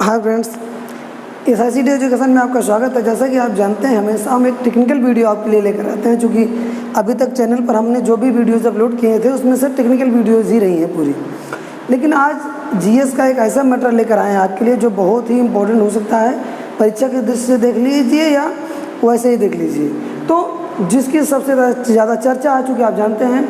Hi friends, SICT education में आपका स्वागत है। जैसा कि आप जानते हैं, हमेशा हम एक टेक्निकल वीडियो आपके लिए लेकर आते हैं। चूँकि अभी तक चैनल पर हमने जो भी वीडियोज़ अपलोड किए थे उसमें से टेक्निकल वीडियोज़ ही रही हैं पूरी। लेकिन आज GS का एक ऐसा मैटर लेकर आए हैं आपके लिए जो बहुत ही इम्पोर्टेंट हो सकता है। परीक्षा की दृष्टि से देख लीजिए या वैसे ही देख लीजिए, तो जिसकी सबसे ज़्यादा चर्चा आ चुकी आप जानते हैं।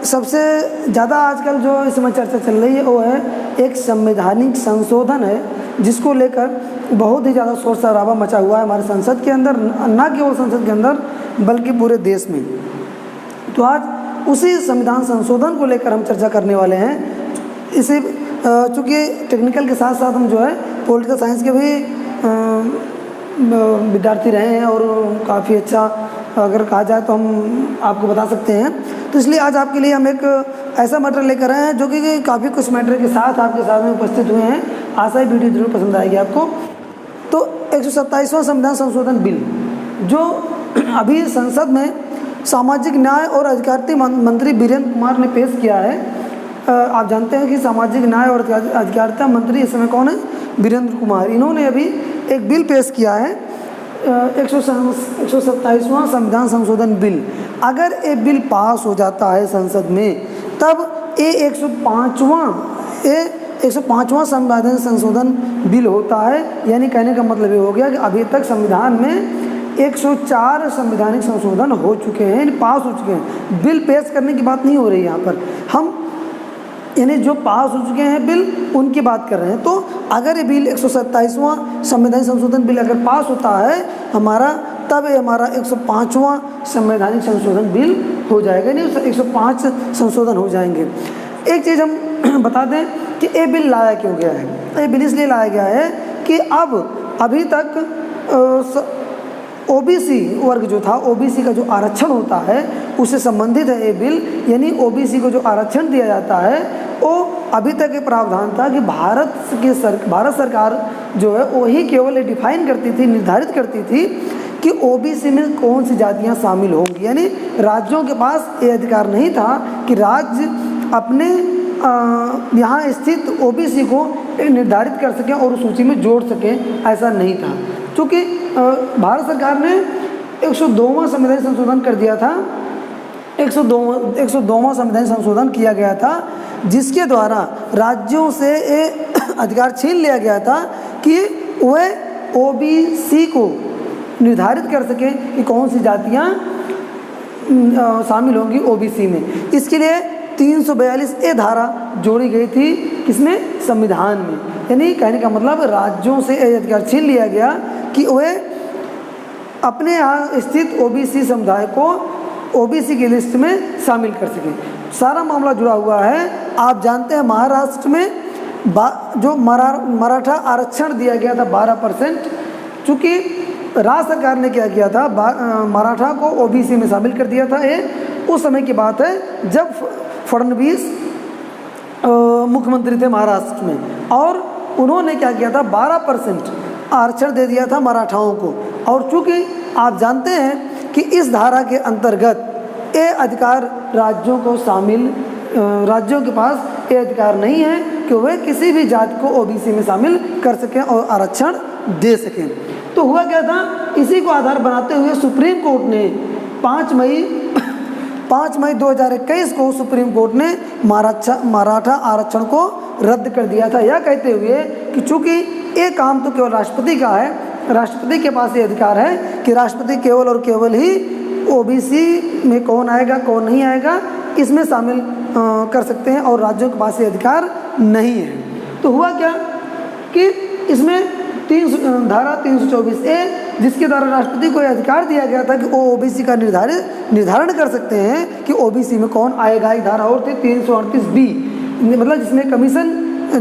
सबसे ज़्यादा आजकल जो इस समय चर्चा चल रही है वो है एक संवैधानिक संशोधन है, जिसको लेकर बहुत ही ज़्यादा शोर शराबा मचा हुआ है हमारे संसद के अंदर, न केवल संसद के अंदर बल्कि पूरे देश में। तो आज उसी संविधान संशोधन को लेकर हम चर्चा करने वाले हैं। इसी चूँकि टेक्निकल के साथ साथ हम जो है पॉलिटिकल साइंस के भी विद्यार्थी रहे हैं और काफ़ी अच्छा अगर कहा जाए तो हम आपको बता सकते हैं। तो इसलिए आज आपके लिए हम एक ऐसा मैटर लेकर आए हैं जो कि काफ़ी कुछ मैटर के साथ आपके साथ में उपस्थित हुए हैं। आशा ही वीडियो जरूर पसंद आएगी आपको। तो 127वां संविधान संशोधन बिल जो अभी संसद में सामाजिक न्याय और अधिकारिता मंत्री वीरेंद्र कुमार ने पेश किया है। आप जानते हैं कि सामाजिक न्याय और अधिकारिता मंत्री इस समय कौन है? वीरेंद्र कुमार। इन्होंने अभी एक बिल पेश किया है 127वां संविधान संशोधन बिल। अगर ये बिल पास हो जाता है संसद में, तब ये 105वां संविधान संशोधन बिल होता है। यानी कहने का मतलब ये हो गया कि अभी तक संविधान में 104 संवैधानिक संशोधन हो चुके हैं, यानी पास हो चुके हैं। बिल पेश करने की बात नहीं हो रही है यहाँ पर, हम यानी जो पास हो चुके हैं बिल उनकी बात कर रहे हैं। तो अगर ये बिल 127वां संवैधानिक संशोधन बिल अगर पास होता है हमारा, तब ये हमारा 105वां संवैधानिक संशोधन बिल हो जाएगा, यानी 105 संशोधन हो जाएंगे। एक चीज़ हम बता दें कि ये बिल लाया क्यों गया है। ये बिल इसलिए लाया गया है कि अभी तक OBC वर्ग जो था, OBC का जो आरक्षण होता है उससे संबंधित है ये बिल। यानी OBC को जो आरक्षण दिया जाता है वो अभी तक ये प्रावधान था कि भारत सरकार जो है वही केवल ये डिफाइन करती थी, निर्धारित करती थी कि OBC में कौन सी जातियां शामिल होंगी। यानी राज्यों के पास ये अधिकार नहीं था कि राज्य अपने यहाँ स्थित OBC को निर्धारित कर सकें और उस सूची में जोड़ सकें, ऐसा नहीं था। चूँकि भारत सरकार ने 102वां संविधान संशोधन कर दिया था, 102वां संविधान संशोधन किया गया था, जिसके द्वारा राज्यों से ये अधिकार छीन लिया गया था कि वह OBC को निर्धारित कर सकें कि कौन सी जातियाँ शामिल होंगी OBC में। इसके लिए 342A धारा जोड़ी गई थी किसमें? संविधान में। यानी कहने का मतलब राज्यों से यह अधिकार छीन लिया गया कि वह अपने यहाँ स्थित OBC समुदाय को OBC की लिस्ट में शामिल कर सकें। सारा मामला जुड़ा हुआ है। आप जानते हैं महाराष्ट्र में जो मराठा आरक्षण दिया गया था 12%, चूँकि राज्य सरकार ने क्या किया था, मराठा को OBC में शामिल कर दिया था। ये उस समय की बात है जब फडणवीस मुख्यमंत्री थे महाराष्ट्र में, और उन्होंने क्या किया था, 12% आरक्षण दे दिया था मराठाओं को। और चूँकि आप जानते हैं कि इस धारा के अंतर्गत ये अधिकार राज्यों को राज्यों के पास ये अधिकार नहीं है कि वे किसी भी जाति को OBC में शामिल कर सकें और आरक्षण दे सकें। तो हुआ क्या था, इसी को आधार बनाते हुए सुप्रीम कोर्ट ने 5 मई 2021 को सुप्रीम कोर्ट ने मराठा आरक्षण को रद्द कर दिया था, यह कहते हुए कि चूँकि ये काम तो केवल राष्ट्रपति का है, राष्ट्रपति के पास ये अधिकार है कि राष्ट्रपति केवल और केवल ही OBC में कौन आएगा कौन नहीं आएगा इसमें शामिल कर सकते हैं, और राज्यों के पास ये अधिकार नहीं है। तो हुआ क्या कि इसमें धारा 324A, जिसके द्वारा राष्ट्रपति को यह अधिकार दिया गया था कि वो OBC का निर्धारण कर सकते हैं कि OBC में कौन आएगा। एक धारा और थी 338B, मतलब जिसमें कमीशन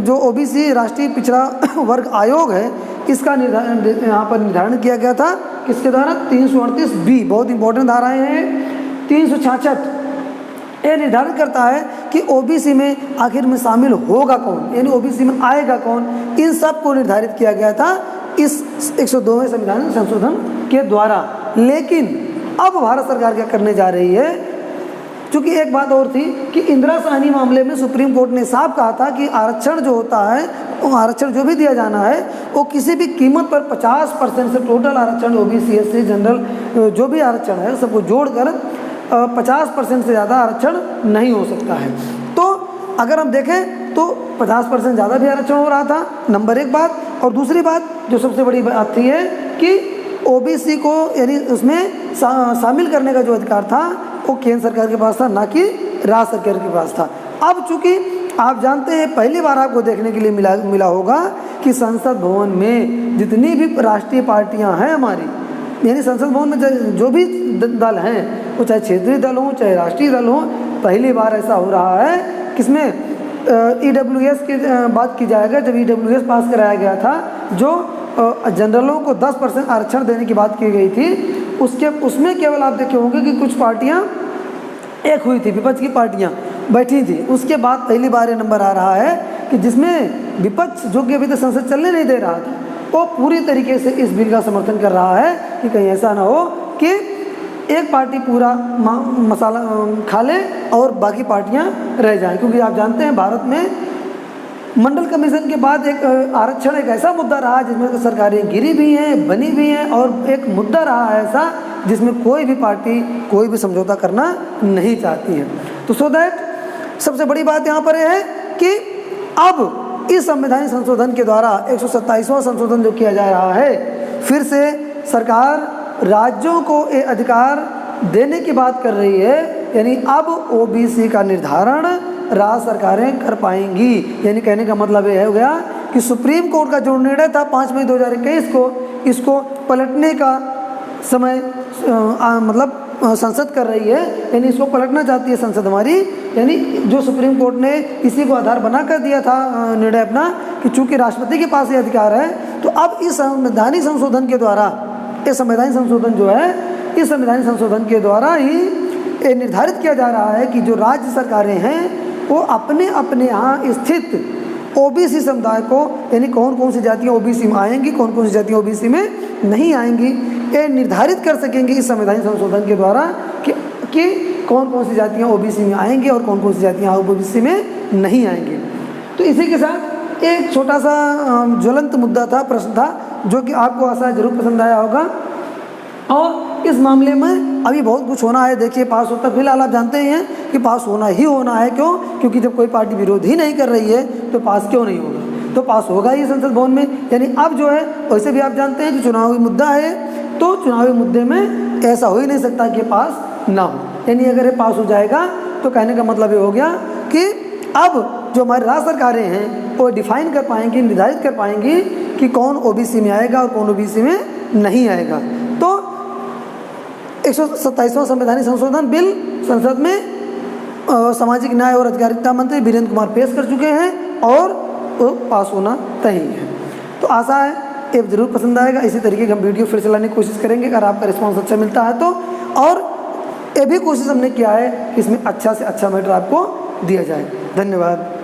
जो OBC राष्ट्रीय पिछड़ा वर्ग आयोग है इसका यहाँ पर निर्धारण किया गया था। किसके द्वारा? 338B। बहुत इंपॉर्टेंट धाराएँ हैं। 366 ये निर्धारित करता है कि OBC में आखिर में शामिल होगा कौन, यानी OBC में आएगा कौन। इन सब को निर्धारित किया गया था इस 102वें संविधान संशोधन के द्वारा। लेकिन अब भारत सरकार क्या करने जा रही है चूँकि एक बात और थी कि इंदिरा साहनी मामले में सुप्रीम कोर्ट ने साफ कहा था कि आरक्षण जो होता है, वो आरक्षण जो भी दिया जाना है वो किसी भी कीमत पर 50% से टोटल आरक्षण OBC SC जनरल जो भी आरक्षण है सबको जोड़कर 50% से ज़्यादा आरक्षण नहीं हो सकता है। तो अगर हम देखें तो 50% ज़्यादा भी आरक्षण हो रहा था, नंबर एक बात। और दूसरी बात जो सबसे बड़ी बात थी है कि OBC को यानी उसमें शामिल करने का जो अधिकार था वो केंद्र सरकार के पास था, ना कि राज्य सरकार के पास था। अब चूँकि आप जानते हैं पहली बार आपको देखने के लिए मिला होगा कि संसद भवन में जितनी भी राष्ट्रीय पार्टियां हैं हमारी, यानी संसद भवन में जो भी दल हैं, वो चाहे क्षेत्रीय दल हो चाहे राष्ट्रीय दल हो, पहली बार ऐसा हो रहा है किसमें EWS की बात की जाएगा। जब EWS पास कराया गया था, जो जनरलों को 10% आरक्षण देने की बात की गई थी, उसमें केवल आप देखे होंगे कि कुछ पार्टियां एक हुई थी, विपक्ष की पार्टियां बैठी थी। उसके बाद पहली बार ये नंबर आ रहा है कि जिसमें विपक्ष जो कि अभी तक संसद चलने नहीं दे रहा था, वो पूरी तरीके से इस बिल का समर्थन कर रहा है कि कहीं ऐसा ना हो कि एक पार्टी पूरा मसाला खा ले और बाकी पार्टियां रह जाएं। क्योंकि आप जानते हैं भारत में मंडल कमीशन के बाद एक आरक्षण एक ऐसा मुद्दा रहा जिसमें सरकारें गिरी भी हैं, बनी भी हैं, और एक मुद्दा रहा है ऐसा जिसमें कोई भी पार्टी कोई भी समझौता करना नहीं चाहती है। तो सो दैट सबसे बड़ी बात यहाँ पर यह है कि अब इस संवैधानिक संशोधन के द्वारा 127वां संशोधन जो किया जा रहा है, फिर से सरकार राज्यों को ये अधिकार देने की बात कर रही है। यानी अब OBC का निर्धारण राज्य सरकारें कर पाएंगी। यानी कहने का मतलब ये हो गया कि सुप्रीम कोर्ट का जो निर्णय था 5 मई 2021 को, इसको पलटने का समय मतलब संसद कर रही है, यानी इसको पलटना चाहती है संसद हमारी। यानी जो सुप्रीम कोर्ट ने इसी को आधार बना कर दिया था निर्णय अपना कि चूंकि राष्ट्रपति के पास ये अधिकार है, तो अब इस संवैधानिक संशोधन के द्वारा, ये संवैधानिक संशोधन जो है, इस संवैधानिक संशोधन के द्वारा ही ये निर्धारित किया जा रहा है कि जो राज्य सरकारें हैं वो अपने अपने यहाँ स्थित OBC समुदाय को, यानी कौन कौन सी जातियाँ OBC में आएंगी, कौन कौन सी जातियाँ OBC में नहीं आएंगी, ये निर्धारित कर सकेंगे इस संवैधानिक संशोधन के द्वारा कि कौन कौन सी जातियाँ OBC में आएंगी और कौन कौन सी जातियाँ OBC में नहीं आएंगी। तो इसी के साथ एक छोटा सा ज्वलंत मुद्दा था, प्रश्न था, जो कि आपको आशा जरूर पसंद आया होगा। और इस मामले में अभी बहुत कुछ होना है। देखिए पास होता, फिलहाल आप जानते हैं कि पास होना ही होना है। क्यों? क्योंकि जब कोई पार्टी विरोध ही नहीं कर रही है तो पास क्यों नहीं होगा, तो पास होगा ही संसद भवन में। यानी अब जो है, वैसे भी आप जानते हैं कि चुनावी मुद्दा है, तो चुनावी मुद्दे में ऐसा हो ही नहीं सकता कि पास ना हो। यानी अगर ये पास हो जाएगा तो कहने का मतलब ये हो गया कि अब जो हमारी राज्य सरकारें हैं वो डिफाइन कर पाएंगी, निर्धारित कर पाएंगी कि कौन OBC में आएगा और कौन OBC में नहीं आएगा। तो 127वां संवैधानिक संशोधन बिल संसद में सामाजिक न्याय और अधिकारिता मंत्री वीरेंद्र कुमार पेश कर चुके हैं और वो पास होना तय है। तो आशा है ये जरूर पसंद आएगा। इसी तरीके की हम वीडियो फिर से लाने की कोशिश करेंगे अगर आपका रिस्पांस अच्छा मिलता है तो। और ये भी कोशिश हमने किया है कि इसमें अच्छा से अच्छा मैटर आपको दिया जाए। धन्यवाद।